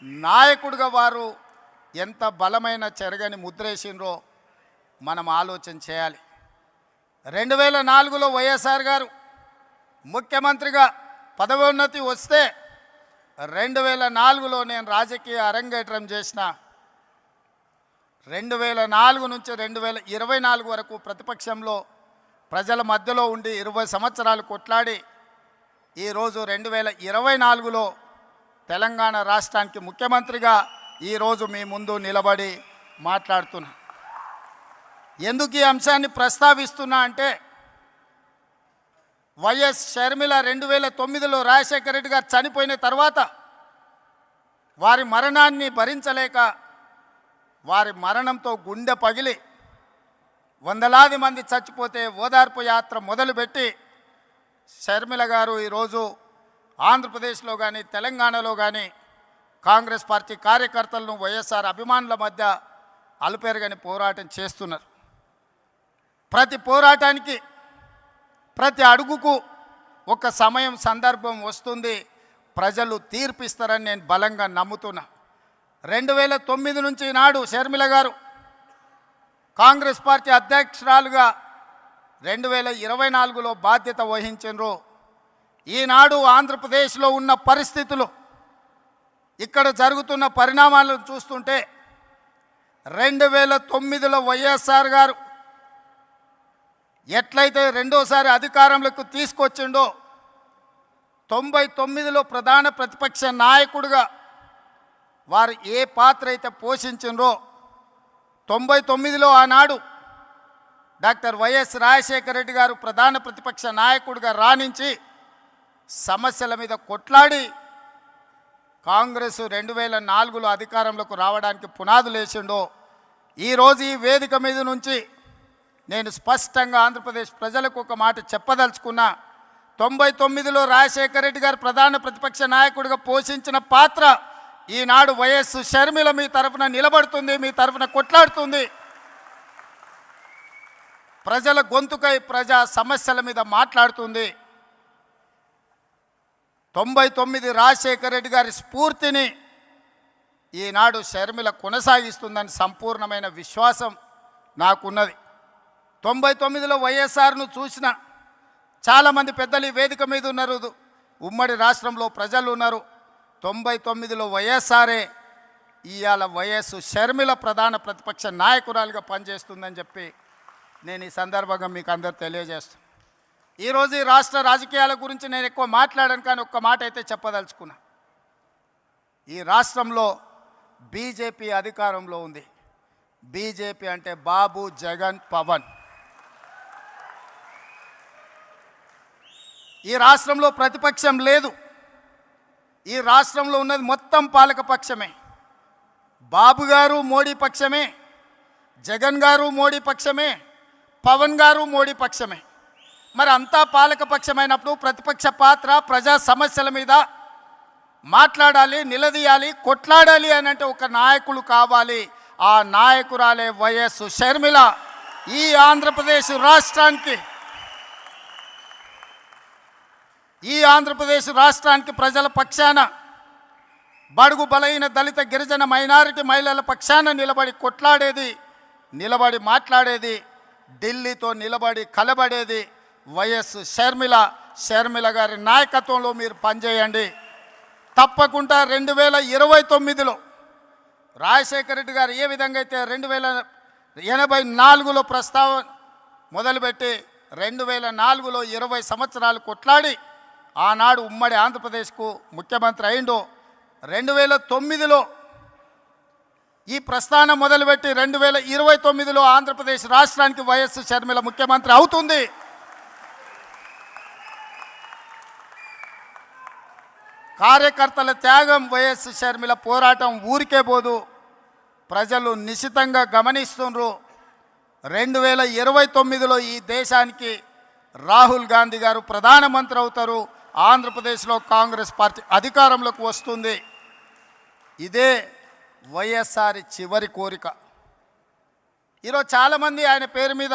నాయకుడిగా వారు ఎంత బలమైన చెరగని ముద్రేసిండ్రో మనం ఆలోచన చేయాలి. 2004లో వైఎస్ఆర్ గారు ముఖ్యమంత్రిగా పదవోన్నతి వస్తే 2004లో నేను రాజకీయ అరంగేట్రం చేసిన. 2004 నుంచి 2024 వరకు ప్రతిపక్షంలో ప్రజల మధ్యలో ఉండి 20 సంవత్సరాలు కొట్లాడి ఈరోజు 2024లో తెలంగాణ రాష్ట్రానికి ముఖ్యమంత్రిగా ఈరోజు మీ ముందు నిలబడి మాట్లాడుతున్నా. ఎందుకు ఈ అంశాన్ని ప్రస్తావిస్తున్నా అంటే వైఎస్ షర్మిల 2009లో రాజశేఖర రెడ్డి గారు చనిపోయిన తర్వాత వారి మరణాన్ని భరించలేక వారి మరణంతో గుండె పగిలి వందలాది మంది చచ్చిపోతే ఓదార్పు యాత్ర మొదలుపెట్టి షర్మిల గారు ఈరోజు ఆంధ్రప్రదేశ్లో కానీ తెలంగాణలో కానీ కాంగ్రెస్ పార్టీ కార్యకర్తలను వైఎస్ఆర్ అభిమానుల మధ్య అలుపెరగని పోరాటం చేస్తున్నారు. ప్రతి పోరాటానికి ప్రతి అడుగుకు ఒక సమయం సందర్భం వస్తుంది, ప్రజలు తీర్పిస్తారని నేను బలంగా నమ్ముతున్నా. 2009 నుంచి నాడు షర్మిల గారు కాంగ్రెస్ పార్టీ అధ్యక్షురాలుగా 2024లో బాధ్యత వహించారు. ఈనాడు ఆంధ్రప్రదేశ్లో ఉన్న పరిస్థితులు, ఇక్కడ జరుగుతున్న పరిణామాలను చూస్తుంటే 2009లో వైఎస్ఆర్ గారు ఎట్లయితే రెండోసారి అధికారంలోకి తీసుకొచ్చిండో 99లో ప్రధాన ప్రతిపక్ష నాయకుడిగా వారు ఏ పాత్ర అయితే పోషించిండ్రో 99లో ఆనాడు డాక్టర్ వైఎస్ రాజశేఖర రెడ్డి గారు ప్రధాన ప్రతిపక్ష నాయకుడిగా రాణించి సమస్యల మీద కొట్లాడి కాంగ్రెస్ 2004లో అధికారంలోకి రావడానికి పునాదులు వేసిండో ఈరోజు ఈ వేదిక మీద నుంచి నేను స్పష్టంగా ఆంధ్రప్రదేశ్ ప్రజలకు ఒక మాట చెప్పదలుచుకున్నా. 99లో రాజశేఖర రెడ్డి గారు ప్రధాన ప్రతిపక్ష నాయకుడిగా పోషించిన పాత్ర ఈనాడు వైఎస్ షర్మిల మీ తరఫున నిలబడుతుంది, మీ తరఫున కొట్లాడుతుంది. ప్రజల గొంతుకై ప్రజా సమస్యల మీద మాట్లాడుతుంది. 99 రాజశేఖర రెడ్డి గారి స్ఫూర్తిని ఈనాడు షర్మిల కొనసాగిస్తుందని సంపూర్ణమైన విశ్వాసం నాకున్నది. 99లో వైఎస్ఆర్ను చూసిన చాలామంది పెద్దలు ఈ వేదిక మీద ఉన్నారు, ఉమ్మడి రాష్ట్రంలో ప్రజలు ఉన్నారు. 99లో వైఎస్ఆరే ఇవాళ వైఎస్ షర్మిల ప్రధాన ప్రతిపక్ష నాయకురాలుగా పనిచేస్తుందని చెప్పి నేను ఈ సందర్భంగా మీకు అందరూ తెలియజేస్తాను. ఈరోజు ఈ రాష్ట్ర రాజకీయాల గురించి నేను ఎక్కువ మాట్లాడాను, కానీ ఒక్క మాట అయితే చెప్పదలుచుకున్నా. ఈ రాష్ట్రంలో బీజేపీ అధికారంలో ఉంది. బీజేపీ అంటే బాబు, జగన్, పవన్. ఈ రాష్ట్రంలో ప్రతిపక్షం లేదు. ఈ రాష్ట్రంలో ఉన్నది మొత్తం పాలకపక్షమే. బాబు గారు మోడీ పక్షమే, జగన్ గారు మోడీ పక్షమే, పవన్ గారు మోడీ పక్షమే. మరి అంతా పాలకపక్షమైనప్పుడు ప్రతిపక్ష పాత్ర ప్రజా సమస్యల మీద మాట్లాడాలి, నిలదీయాలి, కొట్లాడాలి అని అంటే ఒక నాయకులు కావాలి. ఆ నాయకురాలే వైఎస్ షర్మిల. ఈ ఆంధ్రప్రదేశ్ రాష్ట్రానికి ప్రజల పక్షాన, బడుగు బలైన దళిత గిరిజన మైనారిటీ మహిళల పక్షాన నిలబడి కొట్లాడేది, నిలబడి మాట్లాడేది, ఢిల్లీతో నిలబడి కలబడేది వైఎస్ షర్మిల. షర్మిల గారి నాయకత్వంలో మీరు పనిచేయండి. తప్పకుండా 2029లో రాజశేఖర రెడ్డి గారు ఏ విధంగా అయితే 1984లో ప్రస్తావన మొదలుపెట్టి 2004లో 20 సంవత్సరాలు కొట్లాడి ఆనాడు ఉమ్మడి ఆంధ్రప్రదేశ్కు ముఖ్యమంత్రి అయిండో, 2009లో ఈ ప్రస్థానం మొదలుపెట్టి 2029లో ఆంధ్రప్రదేశ్ రాష్ట్రానికి వైఎస్ షర్మిల ముఖ్యమంత్రి అవుతుంది. కార్యకర్తల త్యాగం, వైఎస్ షర్మిల పోరాటం ఊరికే పోదు. ప్రజలు నిశితంగా గమనిస్తున్నారు. 2029లో ఈ దేశానికి రాహుల్ గాంధీ గారు ప్రధానమంత్రి అవుతారు. ఆంధ్రప్రదేశ్లో కాంగ్రెస్ పార్టీ అధికారంలోకి వస్తుంది. ఇదే వైఎస్ఆర్ చివరి కోరిక. ఈరోజు చాలామంది ఆయన పేరు మీద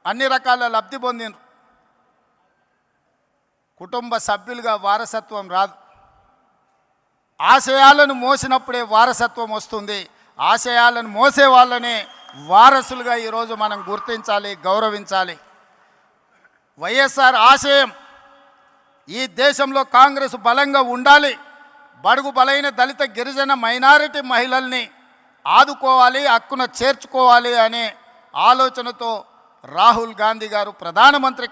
అన్ని రకాల లబ్ధి పొందినారు. కుటుంబ సభ్యులుగా వారసత్వం రాదు. ఆశయాలను మోసినప్పుడే వారసత్వం వస్తుంది. ఆశయాలను మోసే వాళ్ళనే వారసులుగా ఈరోజు మనం గుర్తించాలి, గౌరవించాలి. వైఎస్ఆర్ ఆశయం ఈ దేశంలో కాంగ్రెస్ బలంగా ఉండాలి, బడుగు బలైన దళిత గిరిజన మైనారిటీ మహిళల్ని ఆదుకోవాలి, హక్కున చేర్చుకోవాలి అనే ఆలోచనతో రాహుల్ గాంధీ గారు ప్రధానమంత్రి